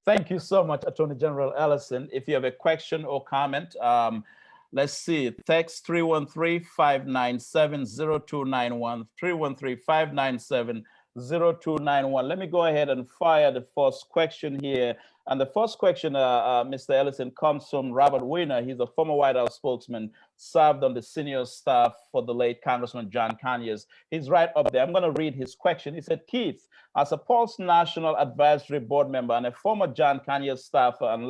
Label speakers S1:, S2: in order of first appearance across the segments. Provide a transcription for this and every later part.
S1: Thank you so much, Attorney General Ellison. If you have a question or comment, let's see, text 313-597-0291, 313-597-0291. Let me go ahead and fire the first question here. And the first question, Mr. Ellison, comes from Robert Weiner. He's a former White House spokesman, served on the senior staff for the late Congressman John Conyers. He's right up there. I'm going to read his question. He said, Keith, as a PuLSE National Advisory Board member and a former John Conyers staffer and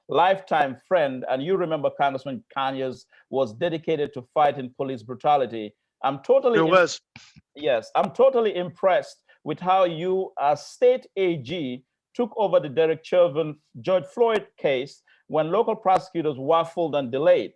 S1: lifetime friend, and you remember Congressman Conyers was dedicated to fighting police brutality. I'm totally impressed with how you, as state AG, took over the Derek Chauvin George Floyd case when local prosecutors waffled and delayed.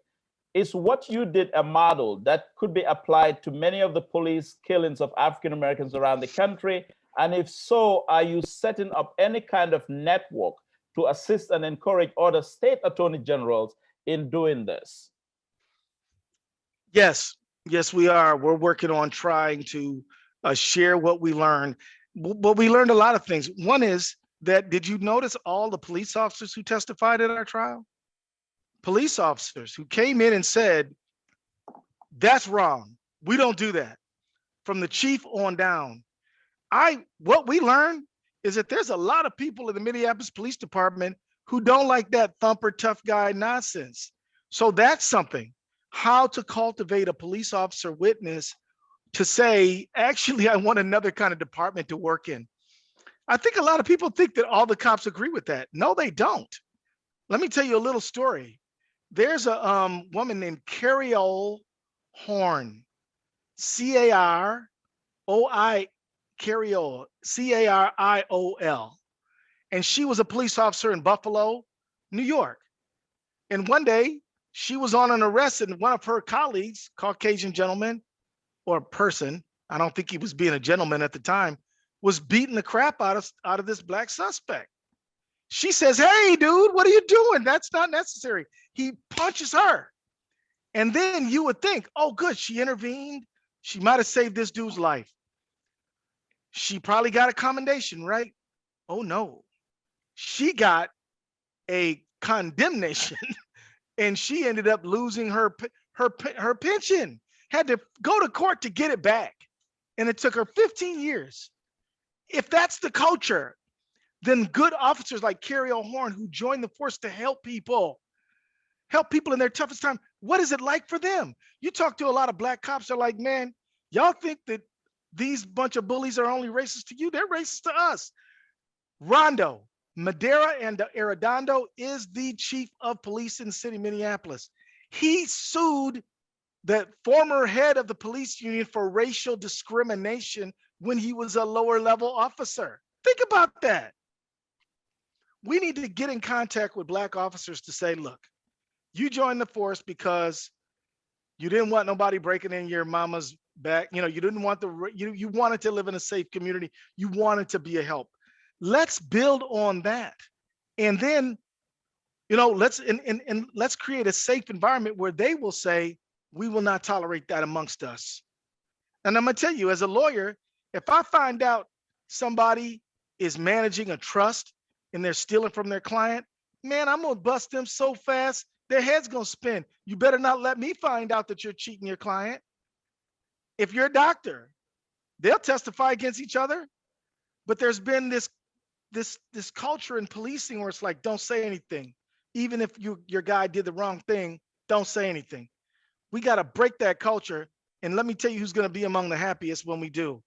S1: Is what you did a model that could be applied to many of the police killings of African Americans around the country? And if so, are you setting up any kind of network to assist and encourage other state attorney generals in doing this?
S2: Yes, we are. We're working on trying to share what we learned. But we learned a lot of things. One is that, did you notice all the police officers who testified at our trial? Police officers who came in and said, that's wrong. We don't do that. From the chief on down. What we learned is that there's a lot of people in the Minneapolis Police Department who don't like that thumper tough guy nonsense. So that's something, how to cultivate a police officer witness to say, actually, I want another kind of department to work in. I think a lot of people think that all the cops agree with that. No, they don't. Let me tell you a little story. There's a woman named Cariol Horn, C-A-R-O-I, Cariol, C-A-R-I-O-L. And she was a police officer in Buffalo, New York. And one day she was on an arrest and one of her colleagues, Caucasian gentleman or person, I don't think he was being a gentleman at the time, was beating the crap out of this black suspect. She says, hey, dude, what are you doing? That's not necessary. He punches her. And then you would think, oh, good, she intervened. She might have saved this dude's life. She probably got a commendation, right? Oh, no. She got a condemnation and she ended up losing her pension, had to go to court to get it back. And it took her 15 years. If that's the culture, then good officers like Cariol Horn who joined the force to help people in their toughest time. What is it like for them? You talk to a lot of black cops, they're like, man, y'all think that these bunch of bullies are only racist to you? They're racist to us. Rondo, Madera and Arredondo is the chief of police in the city of Minneapolis. He sued the former head of the police union for racial discrimination when he was a lower level officer. Think about that. We need to get in contact with black officers to say, look, you joined the force because you didn't want nobody breaking in your mama's back. You know, you didn't want you wanted to live in a safe community. You wanted to be a help. Let's build on that. And then, you know, let's create a safe environment where they will say, we will not tolerate that amongst us. And I'm gonna tell you, as a lawyer, if I find out somebody is managing a trust and they're stealing from their client, man, I'm gonna bust them so fast, their head's gonna spin. You better not let me find out that you're cheating your client. If you're a doctor, they'll testify against each other, but there's been this culture in policing where it's like, don't say anything. Even if your guy did the wrong thing, don't say anything. We got to break that culture. And let me tell you who's going to be among the happiest when we do.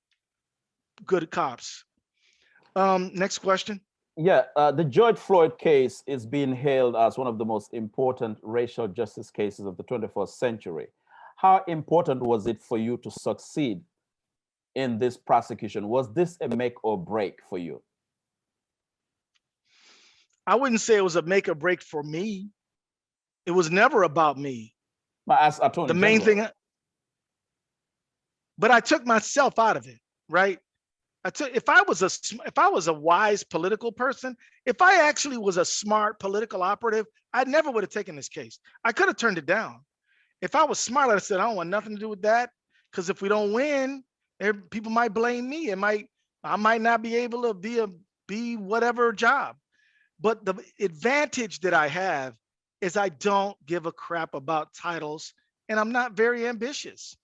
S2: Good cops. Next question.
S1: Yeah, the George Floyd case is being hailed as one of the most important racial justice cases of the 21st century. How important was it for you to succeed in this prosecution? Was this a make or break for you?
S2: I wouldn't say it was a make or break for me. It was never about me.
S1: But as Attorney
S2: the main
S1: General.
S2: thing, but I took myself out of it, right? If I was a wise political person, if I actually was a smart political operative, I never would have taken this case. I could have turned it down. If I was smart, I'd have said, I don't want nothing to do with that, because if we don't win, people might blame me. I might not be able to be whatever job. But the advantage that I have is I don't give a crap about titles, and I'm not very ambitious.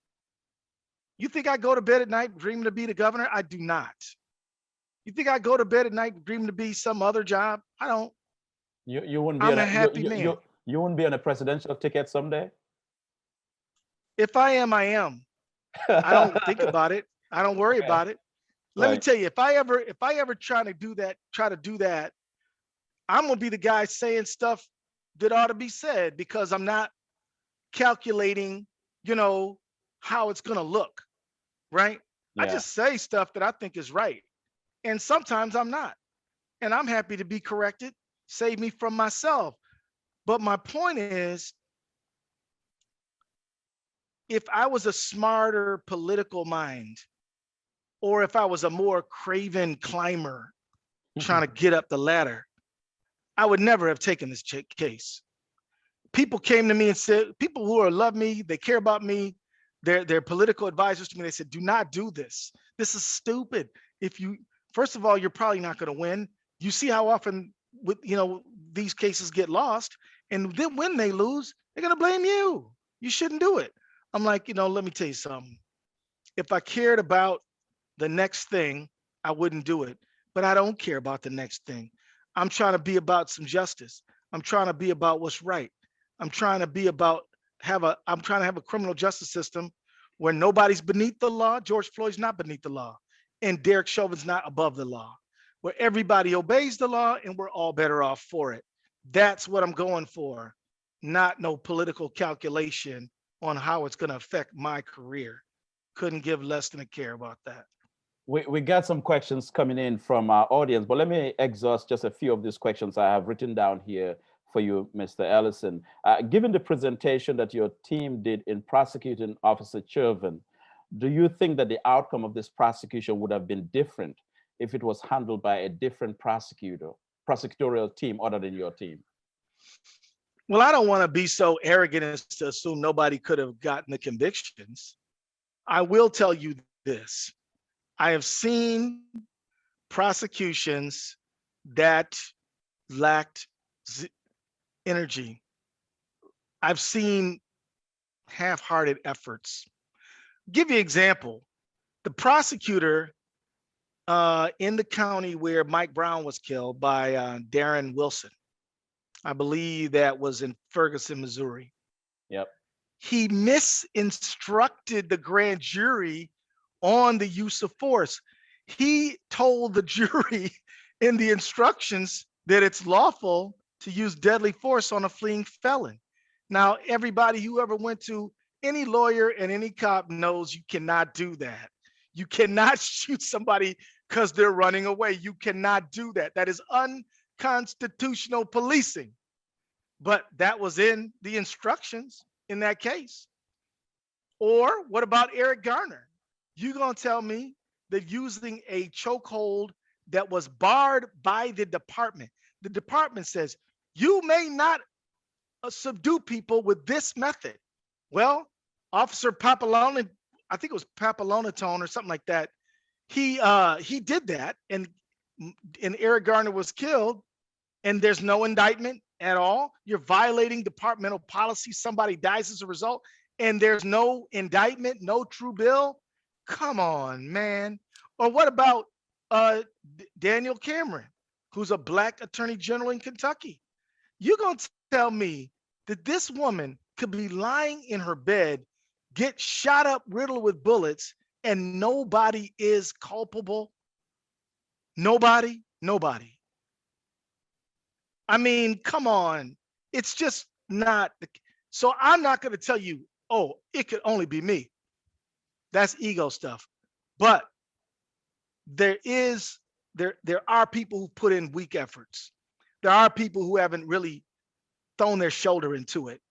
S2: You think I go to bed at night dreaming to be the governor? I do not. You think I go to bed at night dreaming to be some other job? I don't.
S1: You wouldn't be
S2: I'm
S1: on
S2: a
S1: a
S2: happy man.
S1: you wouldn't be on a presidential ticket someday?
S2: If I am, I am. I don't think about it. I don't worry
S1: Okay,
S2: about it. Let me
S1: right.
S2: tell you, if I ever try to do that, I'm gonna be the guy saying stuff that ought to be said because I'm not calculating, you know, how it's gonna look, right? I
S1: Yeah.
S2: just say stuff that I think is right. And sometimes I'm not. And I'm happy to be corrected, save me from myself. But my point is, if I was a smarter political mind, or if I was a more craven climber trying to get up the ladder, I would never have taken this case. People came to me and said, people who love me, they care about me, they're political advisors to me. They said, do not do this. This is stupid. If you, first of all, you're probably not going to win. You see how often with these cases get lost, and then when they lose, they're going to blame you. You shouldn't do it. I'm like, let me tell you something. If I cared about the next thing, I wouldn't do it. But I don't care about the next thing. I'm trying to be about some justice. I'm trying to be about what's right. I'm trying to be about I'm trying to have a criminal justice system where nobody's beneath the law. George Floyd's not beneath the law, and Derek Chauvin's not above the law. Where everybody obeys the law and we're all better off for it. That's what I'm going for, not no political calculation on how it's going to affect my career. Couldn't give less than a care about that.
S1: We got some questions coming in from our audience, but let me exhaust just a few of these questions I have written down here for you, Mr. Ellison. Given the presentation that your team did in prosecuting Officer Chauvin, do you think that the outcome of this prosecution would have been different if it was handled by a different prosecutorial team other than your team?
S2: Well, I don't want to be so arrogant as to assume nobody could have gotten the convictions. I will tell you this. I have seen prosecutions that lacked energy. I've seen half-hearted efforts. Give you an example. The prosecutor in the county where Mike Brown was killed by Darren Wilson, I believe that was in Ferguson, Missouri.
S1: Yep.
S2: He misinstructed the grand jury on the use of force. He told the jury in the instructions that it's lawful to use deadly force on a fleeing felon. Now, everybody who ever went to any lawyer and any cop knows you cannot do that. You cannot shoot somebody because they're running away. You cannot do that. That is unconstitutional policing. But that was in the instructions in that case. Or what about Eric Garner? You gonna tell me that using a chokehold that was barred by the department says you may not subdue people with this method. Well, Officer Papalona, I think it was Papalonatone or something like that. He did that, and Eric Garner was killed, and there's no indictment at all. You're violating departmental policy. Somebody dies as a result, and there's no indictment, no true bill. Come on, man. Or what about Daniel Cameron, who's a Black attorney general in Kentucky? You're going to tell me that this woman could be lying in her bed, get shot up, riddled with bullets, and nobody is culpable? Nobody. I mean, come on. It's just not. So I'm not going to tell you, oh, it could only be me. That's ego stuff. But there are people who put in weak efforts. There are people who haven't really thrown their shoulder into it.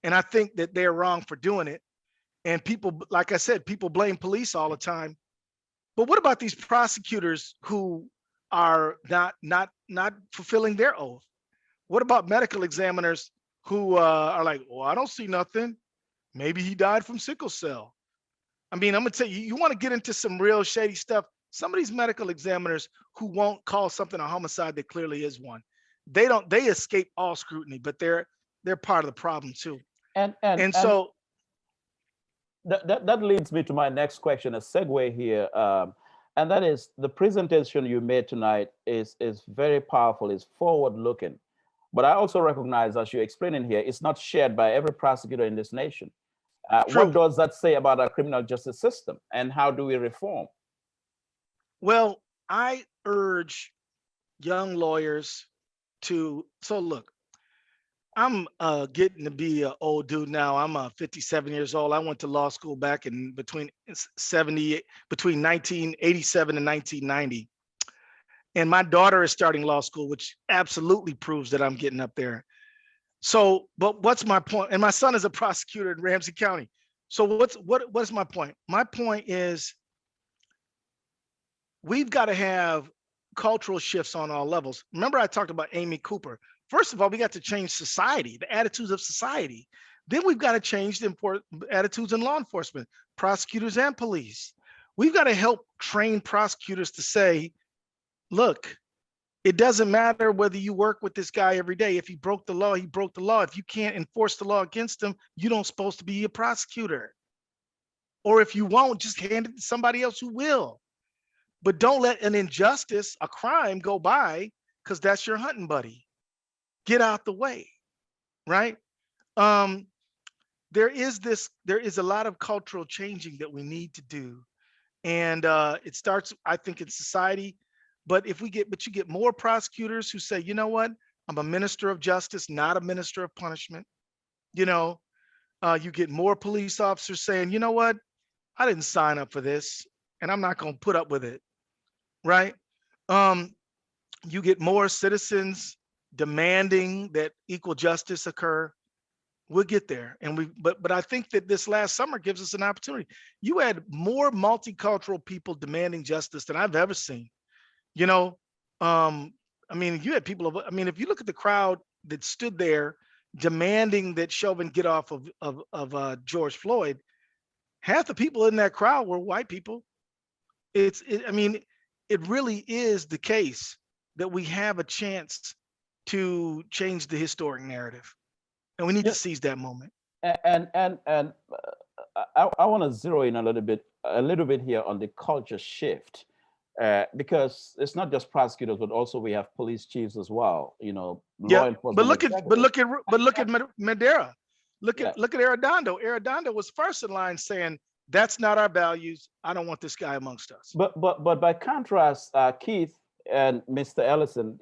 S2: And I think that they're wrong for doing it. And people, like I said, people blame police all the time. But what about these prosecutors who are not fulfilling their oath? What about medical examiners who are like, well, I don't see nothing. Maybe he died from sickle cell. I mean, I'm gonna tell you, you want to get into some real shady stuff. Some of these medical examiners who won't call something a homicide that clearly is one. they escape all scrutiny, but they're part of the problem too. And so
S1: that leads me to my next question, a segue here, and that is the presentation you made tonight is very powerful, is forward looking, but I also recognize, as you're explaining here, it's not shared by every prosecutor in this nation. What does that say about our criminal justice system, and how do we reform?
S2: Well, I urge young lawyers so look, I'm getting to be an old dude now. I'm 57 years old. I went to law school back in between 1987 and 1990. And my daughter is starting law school, which absolutely proves that I'm getting up there. So, but what's my point? And my son is a prosecutor in Ramsey County. So what's my point? My point is we've got to have cultural shifts on all levels. Remember, I talked about Amy Cooper. First of all, we got to change society, the attitudes of society. Then we've got to change the important attitudes in law enforcement, prosecutors and police. We've got to help train prosecutors to say, look, it doesn't matter whether you work with this guy every day. If he broke the law, he broke the law. If you can't enforce the law against him, you don't supposed to be a prosecutor. Or if you won't, just hand it to somebody else who will. But don't let an injustice, a crime go by because that's your hunting buddy. Get out the way, right? There is a lot of cultural changing that we need to do. And it starts, I think, in society. But you get more prosecutors who say, you know what, I'm a minister of justice, not a minister of punishment. You get more police officers saying, you know what, I didn't sign up for this and I'm not going to put up with it, right? You get more citizens demanding that equal justice occur. We'll get there. And but I think that this last summer gives us an opportunity. You had more multicultural people demanding justice than I've ever seen. You had people if you look at the crowd that stood there demanding that Chauvin get off of George Floyd, half the people in that crowd were white people. It really is the case that we have a chance to change the historic narrative, and we need to seize that moment.
S1: And I want to zero in a little bit here on the culture shift, because it's not just prosecutors, but also we have police chiefs as well. Law enforcement.
S2: But look at Madera. Look at Arredondo. Arredondo was first in line saying, "That's not our values. I don't want this guy amongst us."
S1: But by contrast, Keith and Mr. Ellison,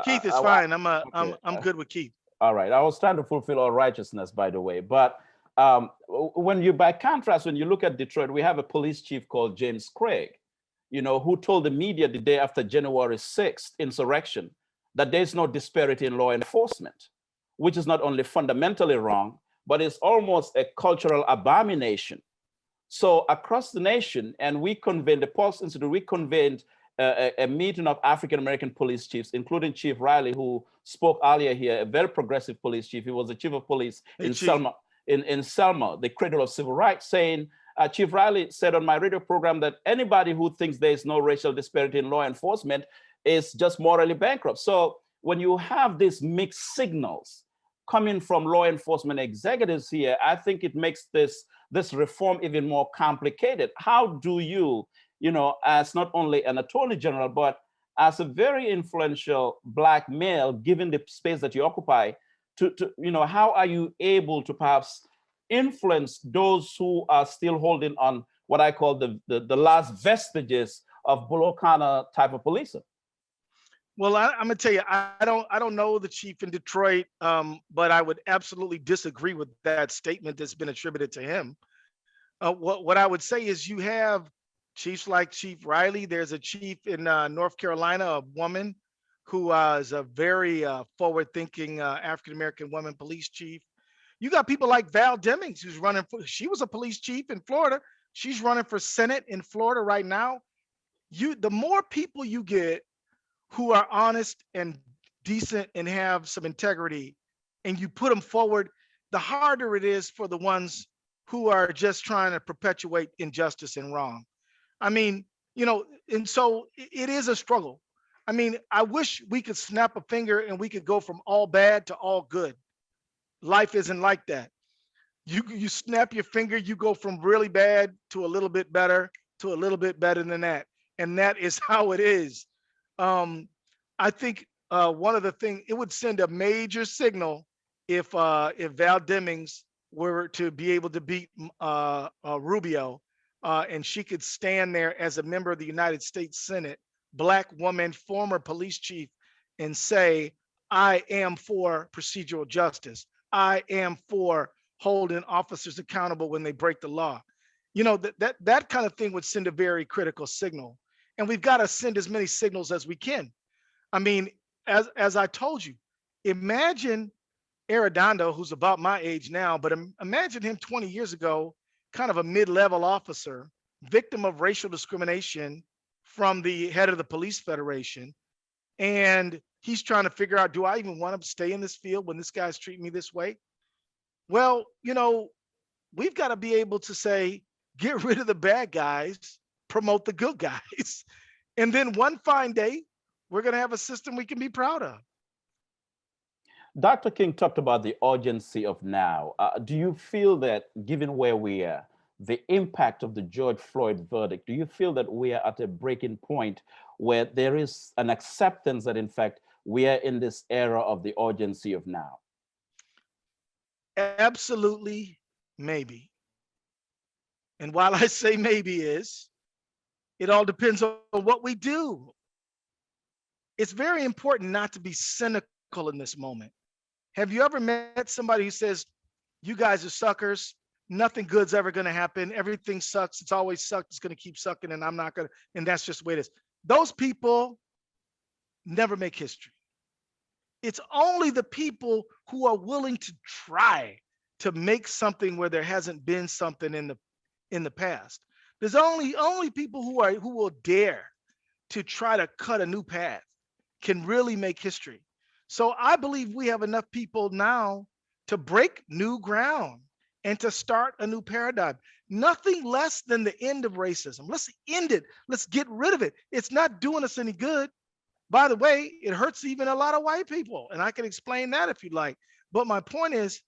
S2: Keith is fine. I'm good with Keith.
S1: All right. I was trying to fulfill all righteousness, by the way. But by contrast, when you look at Detroit, we have a police chief called James Craig, who told the media the day after January 6th insurrection that there's no disparity in law enforcement, which is not only fundamentally wrong, but it's almost a cultural abomination. So across the nation, and we convened, the PuLSE Institute, we convened a meeting of African-American police chiefs, including Chief Riley, who spoke earlier here, a very progressive police chief. He was the chief of police in Selma, the cradle of civil rights, saying, Chief Riley said on my radio program that anybody who thinks there is no racial disparity in law enforcement is just morally bankrupt. So when you have these mixed signals coming from law enforcement executives here, I think it makes this reform even more complicated. How do you, as not only an attorney general, but as a very influential Black male, given the space that you occupy, how are you able to perhaps influence those who are still holding on what I call the last vestiges of Bull O'Connor type of policing?
S2: Well, I'm gonna tell you, I don't know the chief in Detroit, but I would absolutely disagree with that statement that's been attributed to him. What I would say is you have chiefs like Chief Riley. There's a chief in North Carolina, a woman who is a very forward-thinking African-American woman police chief. You got people like Val Demings, who's running she was a police chief in Florida. She's running for Senate in Florida right now. The more people you get who are honest and decent and have some integrity, and you put them forward, the harder it is for the ones who are just trying to perpetuate injustice and wrong. And so it is a struggle. I mean, I wish we could snap a finger and we could go from all bad to all good. Life isn't like that. You snap your finger, you go from really bad to a little bit better to a little bit better than that, and that is how it is. I think one of the things, it would send a major signal if Val Demings were to be able to beat Rubio, and she could stand there as a member of the United States Senate, Black woman, former police chief, and say, "I am for procedural justice. I am for holding officers accountable when they break the law." You know, that kind of thing would send a very critical signal, and we've got to send as many signals as we can. I mean, as I told you, imagine Arredondo, who's about my age now, but imagine him 20 years ago, kind of a mid-level officer, victim of racial discrimination from the head of the police federation. And he's trying to figure out, do I even want to stay in this field when this guy's treating me this way? Well, you know, we've got to be able to say, get rid of the bad guys, promote the good guys. And then one fine day, we're going to have a system we can be proud of.
S1: Dr. King talked about the urgency of now. Do you feel that, given where we are, the impact of the George Floyd verdict, do you feel that we are at a breaking point where there is an acceptance that, in fact, we are in this era of the urgency of now?
S2: Absolutely, maybe. And while I say maybe it all depends on what we do. It's very important not to be cynical in this moment. Have you ever met somebody who says, "You guys are suckers, nothing good's ever going to happen, everything sucks, it's always sucked, it's going to keep sucking, and I'm not going to," and that's just the way it is? Those people never make history. It's only the people who are willing to try to make something where there hasn't been something in the past. There's only people who will dare to try to cut a new path can really make history. So I believe we have enough people now to break new ground and to start a new paradigm. Nothing less than the end of racism. Let's end it. Let's get rid of it. It's not doing us any good. By the way, it hurts even a lot of white people, and I can explain that if you'd like. But my point is,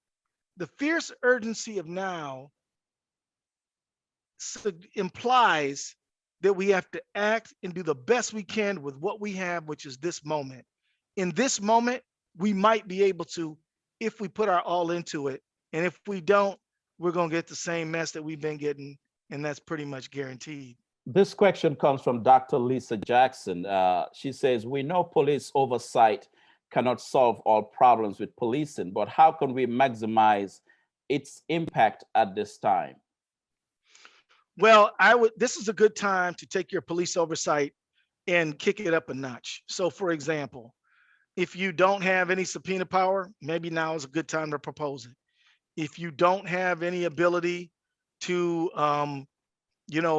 S2: the fierce urgency of now implies that we have to act and do the best we can with what we have, which is this moment. In this moment, we might be able to, if we put our all into it. And if we don't, we're going to get the same mess that we've been getting, and that's pretty much guaranteed.
S1: This question comes from Dr. Lisa Jackson. She says, "We know police oversight cannot solve all problems with policing, but how can we maximize its impact at this time?"
S2: Well, this is a good time to take your police oversight and kick it up a notch. So for example, if you don't have any subpoena power, maybe now is a good time to propose it. If you don't have any ability to,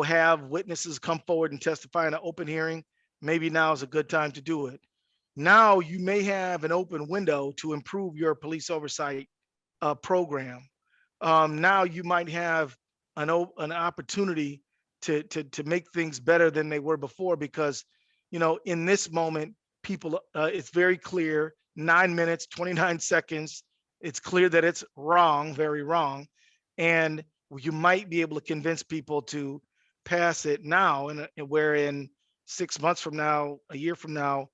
S2: have witnesses come forward and testify in an open hearing, maybe now is a good time to do it. Now you may have an open window to improve your police oversight program. Now you might have an opportunity to make things better than they were before, because, in this moment, people, it's very clear, 9 minutes, 29 seconds, it's clear that it's wrong, very wrong. And you might be able to convince people to pass it now, and where in 6 months from now, a year from now,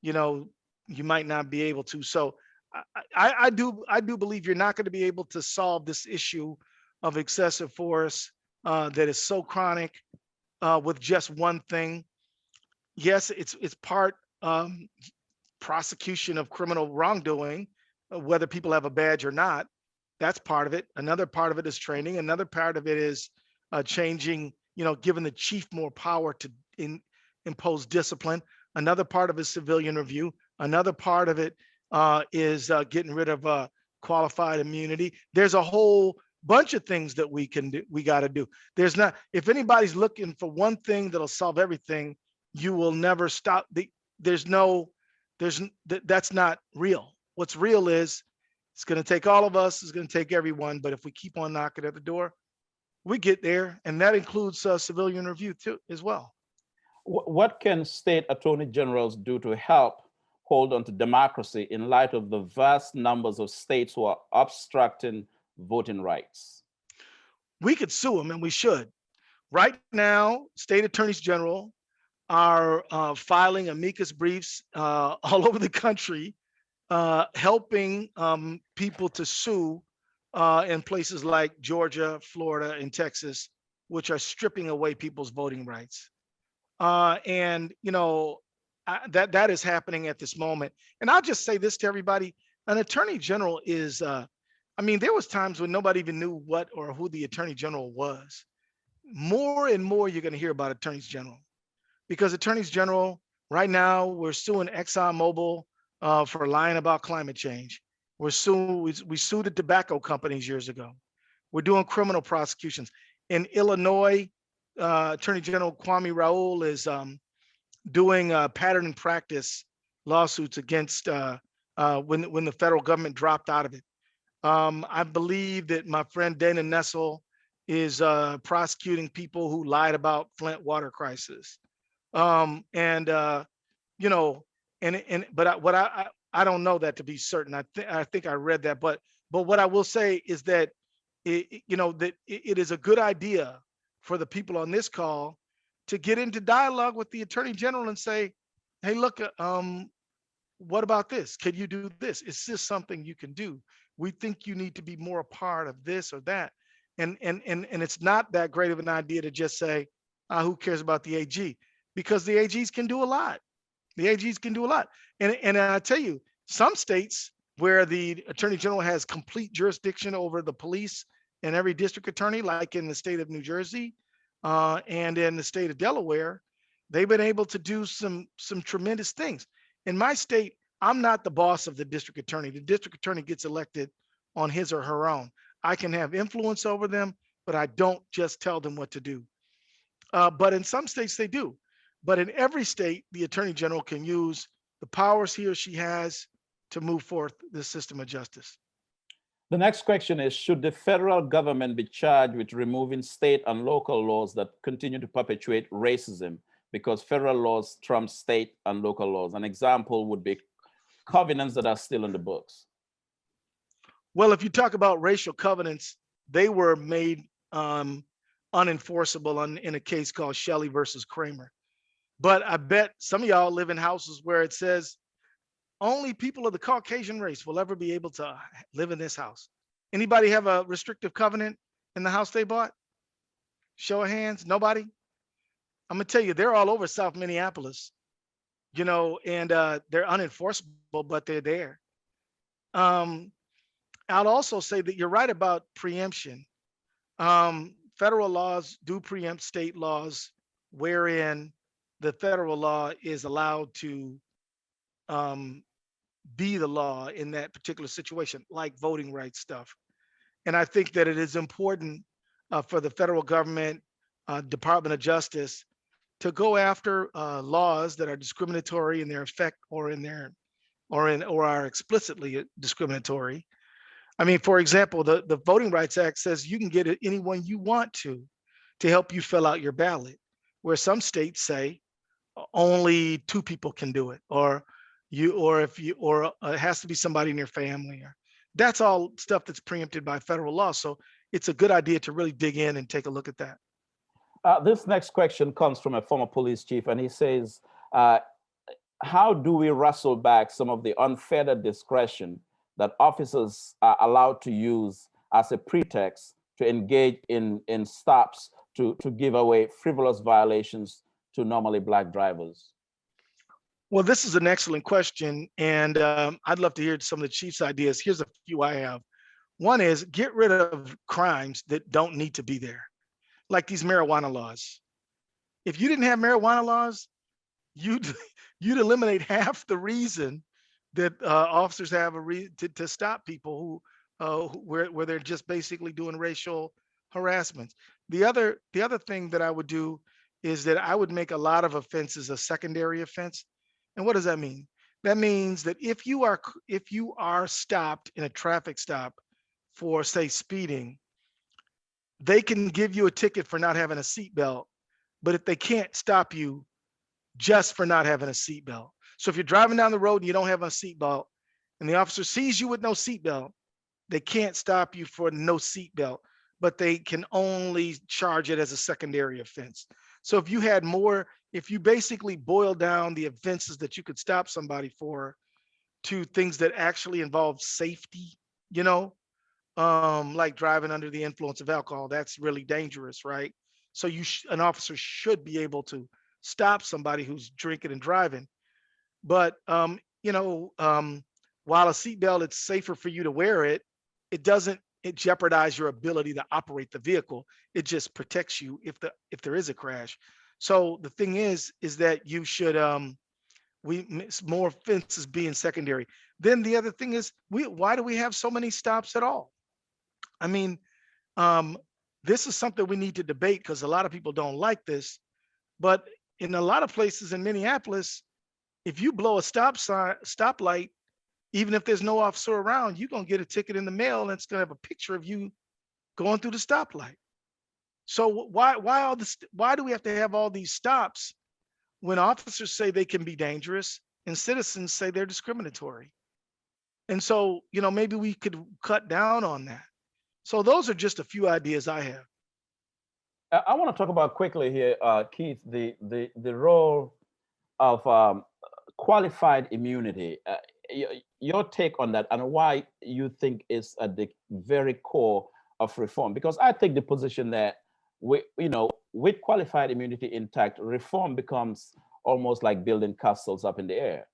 S2: you might not be able to. So I do believe you're not going to be able to solve this issue of excessive force that is so chronic with just one thing. Yes, it's part prosecution of criminal wrongdoing, whether people have a badge or not. That's part of it. Another part of it is training. Another part of it is changing, giving the chief more power to impose discipline. Another part of it is civilian review. Another part of it is getting rid of qualified immunity. There's a whole bunch of things that we can do. We got to do. There's not, if anybody's looking for one thing that'll solve everything, you will never stop. That's not real. What's real is it's going to take all of us. It's going to take everyone. But if we keep on knocking at the door, we get there. And that includes civilian review too, as well.
S1: What can state attorney generals do to help hold on to democracy in light of the vast numbers of states who are obstructing voting rights?
S2: We could sue them, and we should. Right now, state attorneys general are filing amicus briefs all over the country, helping people to sue in places like Georgia, Florida, and Texas, which are stripping away people's voting rights. And that is happening at this moment. And I'll just say this to everybody: an attorney general is. I mean, there was times when nobody even knew what or who the attorney general was. More and more, you're going to hear about attorneys general, because attorneys general right now, we're suing ExxonMobil for lying about climate change. We sued the tobacco companies years ago. We're doing criminal prosecutions in Illinois. Attorney General Kwame Raoul is doing pattern and practice lawsuits against when the federal government dropped out of it. I believe that my friend Dana Nessel is prosecuting people who lied about Flint water crisis. But I don't know that to be certain. I think I read that, but what I will say is that it is a good idea for the people on this call to get into dialogue with the attorney general and say, hey, look, what about this? Can you do this? Is this something you can do? We think you need to be more a part of this or that. And it's not that great of an idea to just say, who cares about the AG? Because the AGs can do a lot. The AGs can do a lot. And I tell you, some states where the attorney general has complete jurisdiction over the police and every district attorney, like in the state of New Jersey and in the state of Delaware, they've been able to do some tremendous things. In my state, I'm not the boss of the district attorney. The district attorney gets elected on his or her own. I can have influence over them, but I don't just tell them what to do. But in some states they do. But in every state, the attorney general can use the powers he or she has to move forth the system of justice.
S1: The next question is, should the federal government be charged with removing state and local laws that continue to perpetuate racism because federal laws trump state and local laws? An example would be covenants that are still in the books.
S2: Well, if you talk about racial covenants, they were made unenforceable in a case called Shelley versus Kramer. But I bet some of y'all live in houses where it says only people of the Caucasian race will ever be able to live in this house. Anybody have a restrictive covenant in the house they bought? Show of hands, nobody? I'm gonna tell you, they're all over South Minneapolis, and they're unenforceable, but they're there. I'll also say that you're right about preemption. Federal laws do preempt state laws wherein the federal law is allowed to be the law in that particular situation, like voting rights stuff. And I think that it is important for the federal government, Department of Justice, to go after laws that are discriminatory in their effect or are explicitly discriminatory. I mean, for example, the Voting Rights Act says you can get anyone you want to help you fill out your ballot, where some states say only 2 people can do it, or it has to be somebody in your family. That's all stuff that's preempted by federal law. So it's a good idea to really dig in and take a look at that.
S1: This next question comes from a former police chief, and he says, how do we wrestle back some of the unfettered discretion that officers are allowed to use as a pretext to engage in stops to give away frivolous violations to normally Black drivers?
S2: Well, this is an excellent question, and I'd love to hear some of the chief's ideas. Here's a few I have. One is get rid of crimes that don't need to be there, like these marijuana laws. If you didn't have marijuana laws, you'd eliminate half the reason that officers have to stop people where they're just basically doing racial harassment. The other thing that I would do is that I would make a lot of offenses a secondary offense. And what does that mean? That means that if you are stopped in a traffic stop for, say, speeding, they can give you a ticket for not having a seatbelt. But if they can't stop you just for not having a seatbelt. So if you're driving down the road and you don't have a seatbelt and the officer sees you with no seatbelt, they can't stop you for no seatbelt, but they can only charge it as a secondary offense. So if you had more, if you basically boil down the offenses that you could stop somebody for to things that actually involve safety, you know, like driving under the influence of alcohol, that's really dangerous, right? So an officer should be able to stop somebody who's drinking and driving. But while a seatbelt, it's safer for you to wear it. It doesn't jeopardize your ability to operate the vehicle. It just protects you if there is a crash. So the thing is that you should more offenses being secondary. Then the other thing is, why do we have so many stops at all? I mean, this is something we need to debate because a lot of people don't like this. But in a lot of places in Minneapolis, if you blow a stoplight, even if there's no officer around, you're gonna get a ticket in the mail and it's gonna have a picture of you going through the stoplight. So why do we have to have all these stops when officers say they can be dangerous and citizens say they're discriminatory? And so, maybe we could cut down on that. So those are just a few ideas I have.
S1: I want to talk about quickly here, Keith, the role of qualified immunity. Your take on that and why you think is at the very core of reform, because I take the position that with qualified immunity intact, reform becomes almost like building castles up in the air.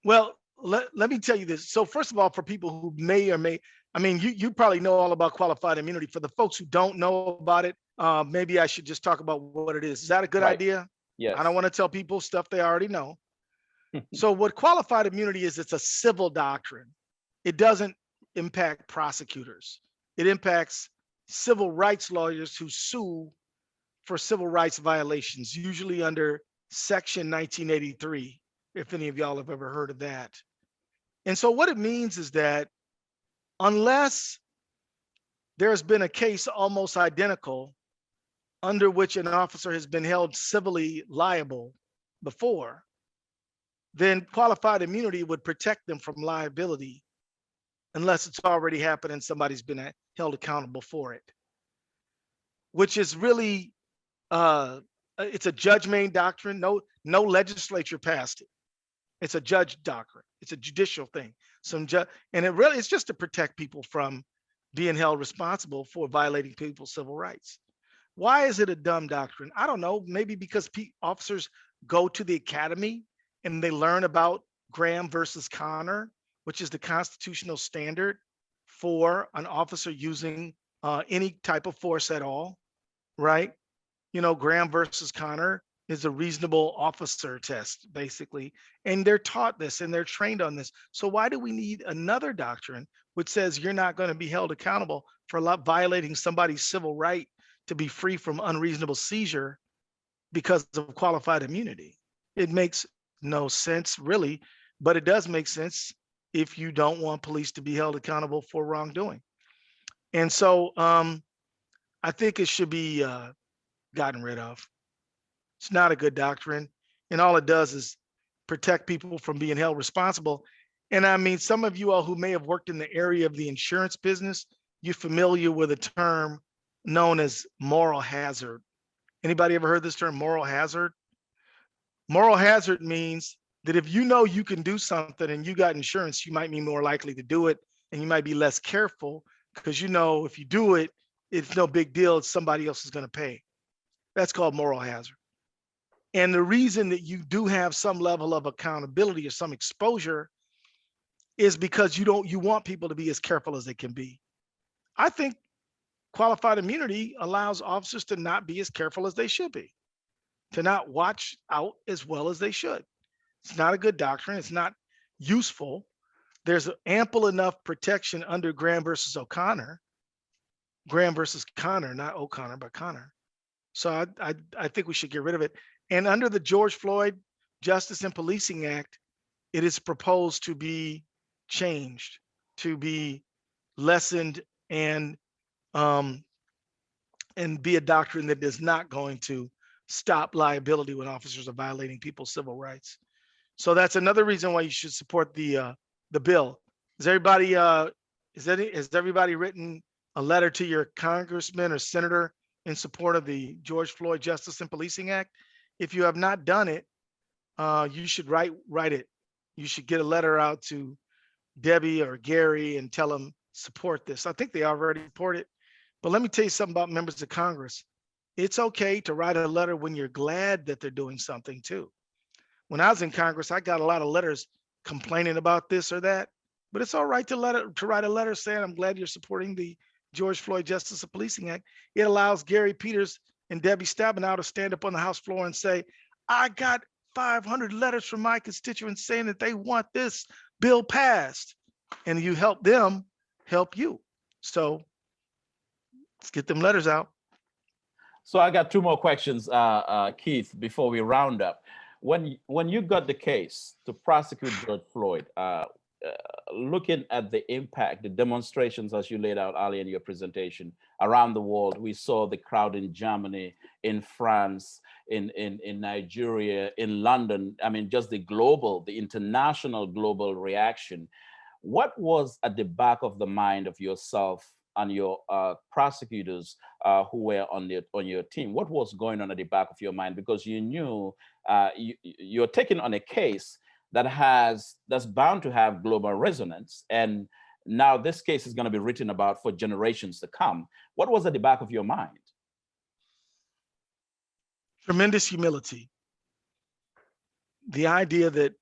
S2: Well, let me tell you this. So first of all, for people who may or may, you probably know all about qualified immunity. For the folks who don't know about it, maybe I should just talk about what it is. Is that a good idea?
S1: Yes.
S2: I don't want to tell people stuff they already know. So what qualified immunity is, it's a civil doctrine. It doesn't impact prosecutors. It impacts civil rights lawyers who sue for civil rights violations, usually under Section 1983, if any of y'all have ever heard of that. And so what it means is that unless there's been a case almost identical under which an officer has been held civilly liable before, then qualified immunity would protect them from liability unless it's already happened and somebody's been held accountable for it, which is really, it's a judge-made doctrine. No legislature passed it. It's a judge doctrine. It's a judicial thing. And it's just to protect people from being held responsible for violating people's civil rights. Why is it a dumb doctrine? I don't know. Maybe because officers go to the academy and they learn about Graham versus Connor, which is the constitutional standard for an officer using any type of force at all, right? Graham versus Connor is a reasonable officer test, basically. And they're taught this and they're trained on this. So why do we need another doctrine which says you're not going to be held accountable for violating somebody's civil right to be free from unreasonable seizure because of qualified immunity? It makes no sense, really, but it does make sense if you don't want police to be held accountable for wrongdoing. And so I think it should be gotten rid of. It's not a good doctrine. And all it does is protect people from being held responsible. And some of you all who may have worked in the area of the insurance business, you're familiar with a term known as moral hazard. Anybody ever heard this term, moral hazard? Moral hazard means that if you know you can do something and you got insurance, you might be more likely to do it, and you might be less careful because if you do it, it's no big deal. It's somebody else is going to pay. That's called moral hazard. And the reason that you do have some level of accountability or some exposure is because you want people to be as careful as they can be. I think qualified immunity allows officers to not be as careful as they should be, to not watch out as well as they should. It's not a good doctrine. It's not useful. There's ample enough protection under Graham versus O'Connor. Graham versus Connor, not O'Connor, but Connor. So I think we should get rid of it. And under the George Floyd Justice and Policing Act, it is proposed to be changed, to be lessened, and be a doctrine that is not going to stop liability when officers are violating people's civil rights. So that's another reason why you should support the bill. Is everybody has everybody written a letter to your congressman or senator in support of the George Floyd Justice and Policing Act? If you have not done it, you should write it. You should get a letter out to Debbie or Gary and tell them support this. I think they already support it. But let me tell you something about members of Congress. It's okay to write a letter when you're glad that they're doing something too. When I was in Congress, I got a lot of letters complaining about this or that, but it's all right to write a letter saying, I'm glad you're supporting the George Floyd Justice and Policing Act. It allows Gary Peters and Debbie Stabenow to stand up on the House floor and say, I got 500 letters from my constituents saying that they want this bill passed. And you help them help you. So let's get them letters out.
S1: So I got two more questions, Keith, before we round up. When you got the case to prosecute George Floyd, looking at the impact, the demonstrations as you laid out earlier in your presentation around the world, we saw the crowd in Germany, in France, in Nigeria, in London. I mean, just the international global reaction. What was at the back of the mind of yourself and your prosecutors who were on your team? What was going on at the back of your mind? Because you knew you're taking on a case that's bound to have global resonance, and now this case is going to be written about for generations to come. What was at the back of your mind?
S2: Tremendous humility. The idea that,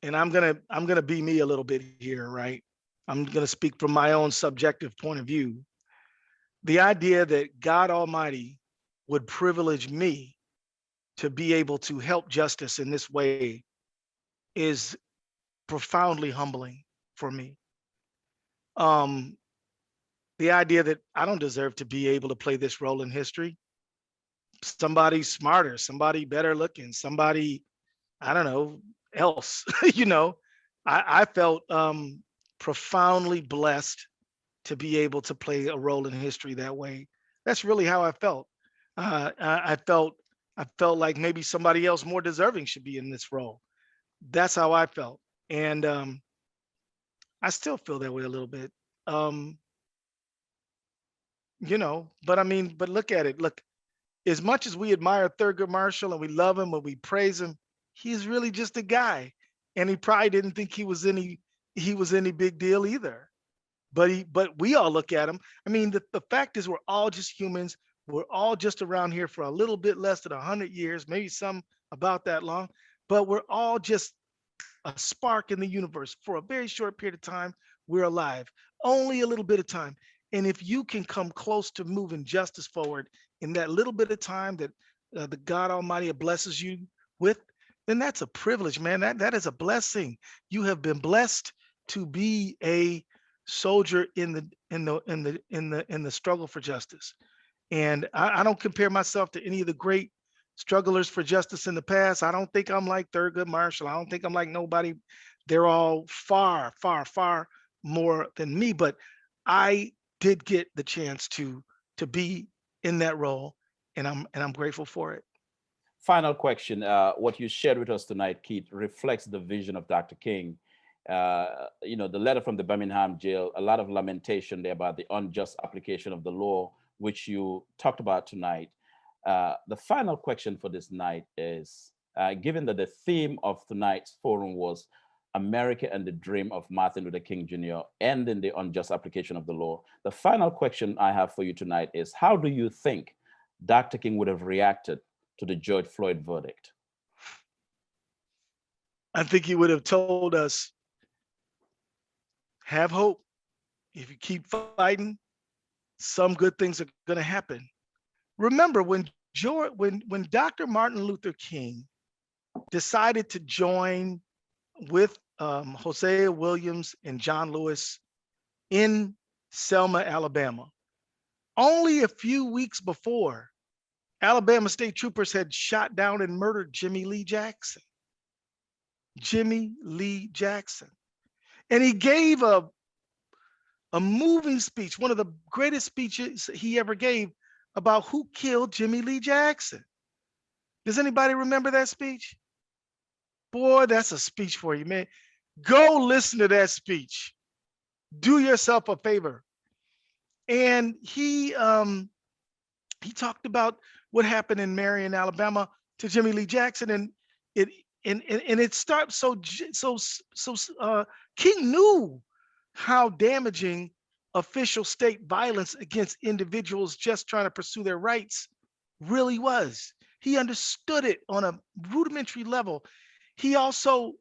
S2: and I'm gonna be me a little bit here, right? I'm gonna speak from my own subjective point of view. The idea that God Almighty would privilege me to be able to help justice in this way is profoundly humbling for me. The idea that I don't deserve to be able to play this role in history. Somebody smarter, somebody better looking, somebody, I don't know, else, you know, I felt profoundly blessed to be able to play a role in history that way. That's really how I felt. I felt like maybe somebody else more deserving should be in this role. That's how I felt. And I still feel that way a little bit. You know, but I mean, but look at it. Look, as much as we admire Thurgood Marshall and we love him and we praise him, he's really just a guy. And he probably didn't think he was any big deal either. But we all look at him. I mean, the fact is we're all just humans. We're all just around here for a little bit less than 100 years, maybe some about that long, but we're all just a spark in the universe. For a very short period of time, we're alive, only a little bit of time. And if you can come close to moving justice forward in that little bit of time that the God Almighty blesses you with, then that's a privilege, man. That is a blessing. You have been blessed to be a soldier in the struggle for justice. And I don't compare myself to any of the great strugglers for justice in the past. I don't think I'm like Thurgood Marshall. I don't think I'm like nobody. They're all far, far, far more than me. But I did get the chance to be in that role, and I'm grateful for it.
S1: Final question. What you shared with us tonight, Keith, reflects the vision of Dr. King. You know, the letter from the Birmingham jail, a lot of lamentation there about the unjust application of the law, which you talked about tonight. The final question for this night is, given that the theme of tonight's forum was America and the Dream of Martin Luther King Jr., ending the unjust application of the law, the final question I have for you tonight is, how do you think Dr. King would have reacted to the George Floyd verdict?
S2: I think he would have told us, have hope. If you keep fighting, some good things are going to happen. Remember, when Dr. Martin Luther King decided to join with Hosea Williams and John Lewis in Selma, Alabama, only a few weeks before, Alabama state troopers had shot down and murdered Jimmy Lee Jackson. Jimmy Lee Jackson. And he gave a moving speech, one of the greatest speeches he ever gave, about who killed Jimmy Lee Jackson. Does anybody remember that speech? Boy, that's a speech for you, man. Go listen to that speech. Do yourself a favor. And he talked about what happened in Marion, Alabama to Jimmy Lee Jackson, and it and it starts King knew how damaging official state violence against individuals just trying to pursue their rights really was. He understood it on a rudimentary level. He also,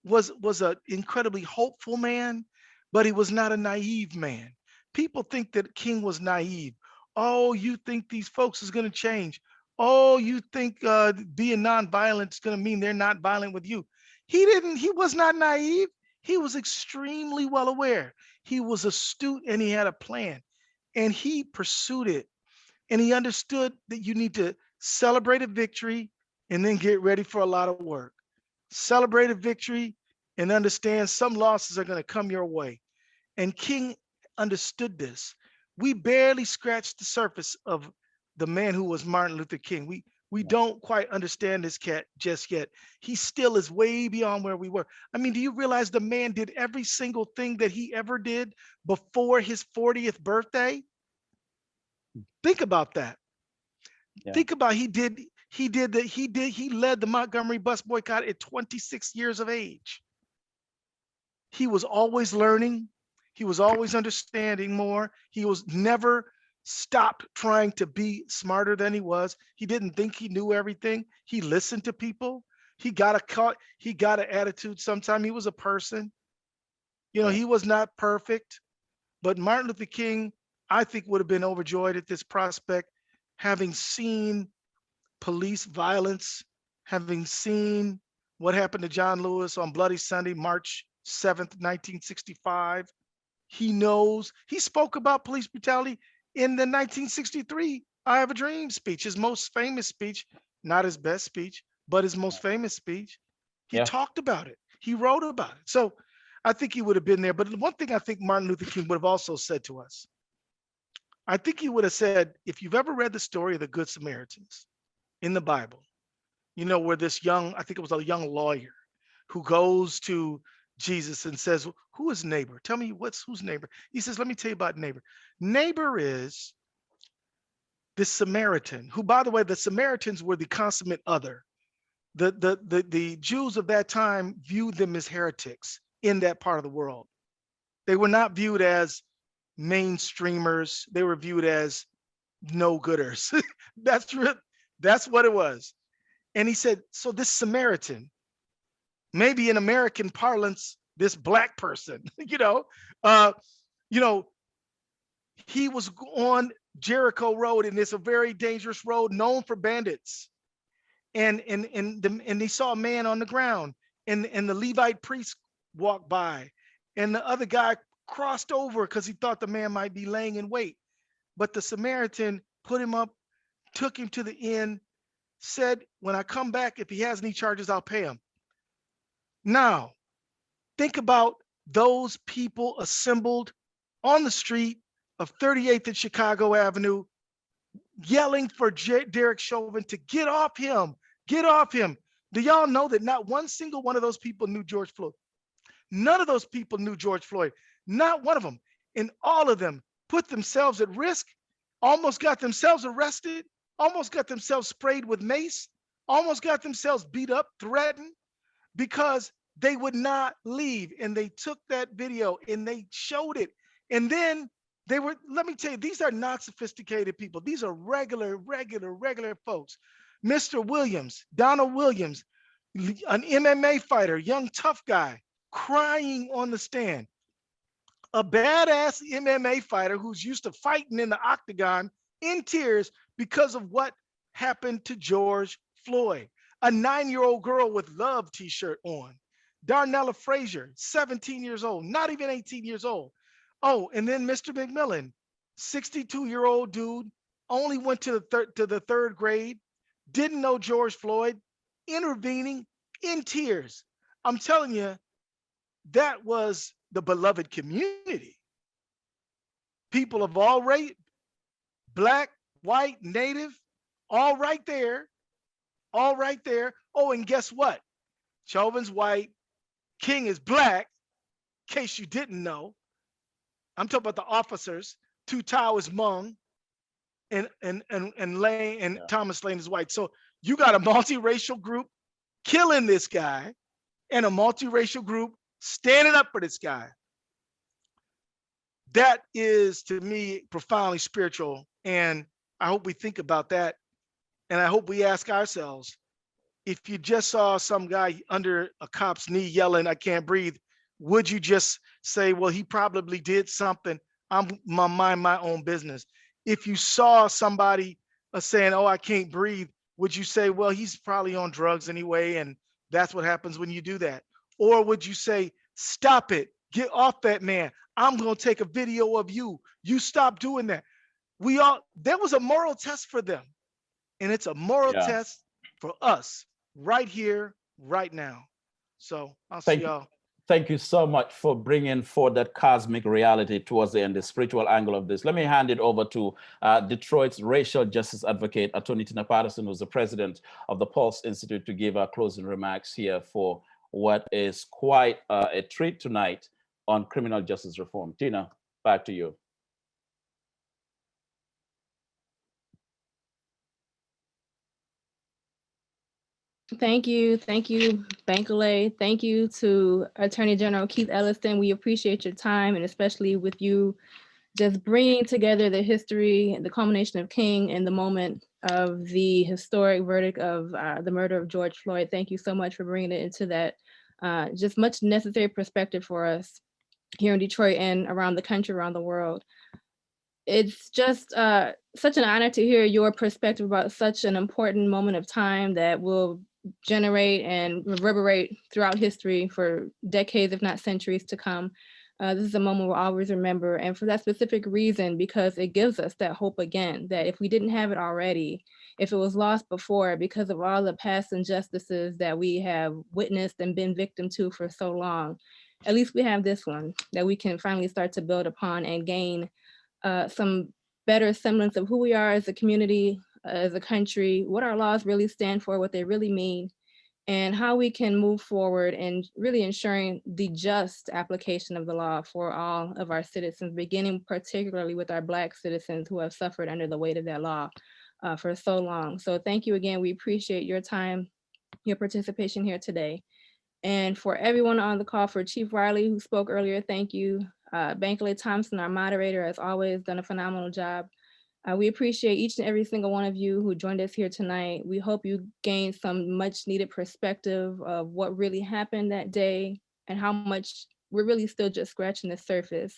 S2: was an incredibly hopeful man, but he was not a naive man. People think that King was naive. Oh, you think these folks is going to change? Oh, you think being nonviolent is going to mean they're not violent with you? He didn't. He was not naive. He was extremely well aware. He was astute and he had a plan, and he pursued it. And he understood that you need to celebrate a victory and then get ready for a lot of work. Celebrate a victory and understand some losses are going to come your way. And King understood this. We barely scratched the surface of the man who was Martin Luther King. We don't quite understand this cat just yet. He still is way beyond where we were. I mean, do you realize the man did every single thing that he ever did before his 40th birthday? Think about that.
S1: Yeah.
S2: Think about he led the Montgomery bus boycott at 26 years of age. He was always learning. He was always understanding more. He was never stopped trying to be smarter than he was. He didn't think he knew everything. He listened to people. He got an attitude. Sometimes he was a person. He was not perfect, but Martin Luther King, I think, would have been overjoyed at this prospect, having seen police violence, having seen what happened to John Lewis on Bloody Sunday, March 7th, 1965. He knows. He spoke about police brutality in the 1963 I Have a Dream speech, his most famous speech, not his best speech, but his most famous speech. He talked about it. He wrote about it. So I think he would have been there. But one thing I think Martin Luther King would have also said to us, I think he would have said, if you've ever read the story of the Good Samaritans in the Bible, where this I think it was a young lawyer who goes to Jesus and says, who is neighbor? Tell me who's neighbor? He says, let me tell you about neighbor. Neighbor is this Samaritan, who, by the way, the Samaritans were the consummate other. The Jews of that time viewed them as heretics in that part of the world. They were not viewed as mainstreamers. They were viewed as no-gooders. That's what it was. And he said, so this Samaritan, maybe in American parlance, this black person, he was on Jericho Road, and it's a very dangerous road known for bandits. And he saw a man on the ground, and the Levite priest walked by, and the other guy crossed over because he thought the man might be laying in wait. But the Samaritan put him up, took him to the inn, said, when I come back, if he has any charges, I'll pay him. Now, think about those people assembled on the street of 38th and Chicago Avenue, yelling for Derek Chauvin to get off him, get off him. Do y'all know that not one single one of those people knew George Floyd? None of those people knew George Floyd, not one of them. And all of them put themselves at risk, almost got themselves arrested, almost got themselves sprayed with mace, almost got themselves beat up, threatened, because they would not leave. And they took that video and they showed it. And then let me tell you, these are not sophisticated people. These are regular folks. Mr. Williams, Donald Williams, an MMA fighter, young tough guy, crying on the stand. A badass MMA fighter who's used to fighting in the octagon, in tears because of what happened to George Floyd. A 9-year-old girl with love t-shirt on. Darnella Frazier, 17 years old, not even 18 years old. Oh, and then Mr. McMillan, 62-year-old dude, only went to the third grade, didn't know George Floyd, intervening in tears. I'm telling you, that was the beloved community. People of all race, black, white, native, all right there, all right there. Oh, and guess what? Chauvin's white, King is black, in case you didn't know. I'm talking about the officers. Tutau is Hmong, and Lane and Thomas Lane is white. So you got a multiracial group killing this guy and a multiracial group standing up for this guy. That is, to me, profoundly spiritual. And I hope we think about that. And I hope we ask ourselves, if you just saw some guy under a cop's knee yelling, "I can't breathe," would you just say, well, he probably did something, I'm mind my own business? If you saw somebody saying, "Oh, I can't breathe," would you say, well, he's probably on drugs anyway, and that's what happens when you do that? Or would you say, stop it, get off that man, I'm gonna take a video of you, you stop doing that? There was a moral test for them, and it's a moral test for us right here, right now. So I'll see y'all.
S1: Thank you so much for bringing forth that cosmic reality towards the end, the spiritual angle of this. Let me hand it over to Detroit's racial justice advocate, Attorney Tina Patterson, who's the president of the PuLSE Institute, to give our closing remarks here for what is quite a treat tonight on criminal justice reform. Tina, back to you.
S3: Thank you, Bankole. Thank you to Attorney General Keith Ellison. We appreciate your time, and especially with you just bringing together the history, the culmination of King, and the moment of the historic verdict of the murder of George Floyd. Thank you so much for bringing it into that just much necessary perspective for us here in Detroit and around the country, around the world. It's just such an honor to hear your perspective about such an important moment of time that will generate and reverberate throughout history for decades, if not centuries to come. This is a moment we'll always remember, and for that specific reason, because it gives us that hope again, that if we didn't have it already, if it was lost before because of all the past injustices that we have witnessed and been victim to for so long, at least we have this one that we can finally start to build upon and gain some better semblance of who we are as a community, as a country, what our laws really stand for, what they really mean, and how we can move forward and really ensuring the just application of the law for all of our citizens, beginning particularly with our Black citizens who have suffered under the weight of that law for so long. So thank you again. We appreciate your time, your participation here today. And for everyone on the call, for Chief Riley, who spoke earlier, thank you. Bankole Thompson, our moderator, has always done a phenomenal job. We appreciate each and every single one of you who joined us here tonight. We hope you gained some much needed perspective of what really happened that day and how much we're really still just scratching the surface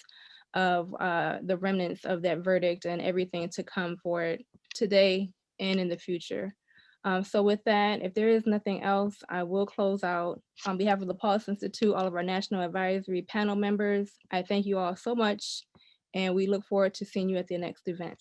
S3: of the remnants of that verdict and everything to come for it today and in the future. So with that, if there is nothing else, I will close out. On behalf of the PuLSE Institute, all of our National Advisory Panel members, I thank you all so much, and we look forward to seeing you at the next event.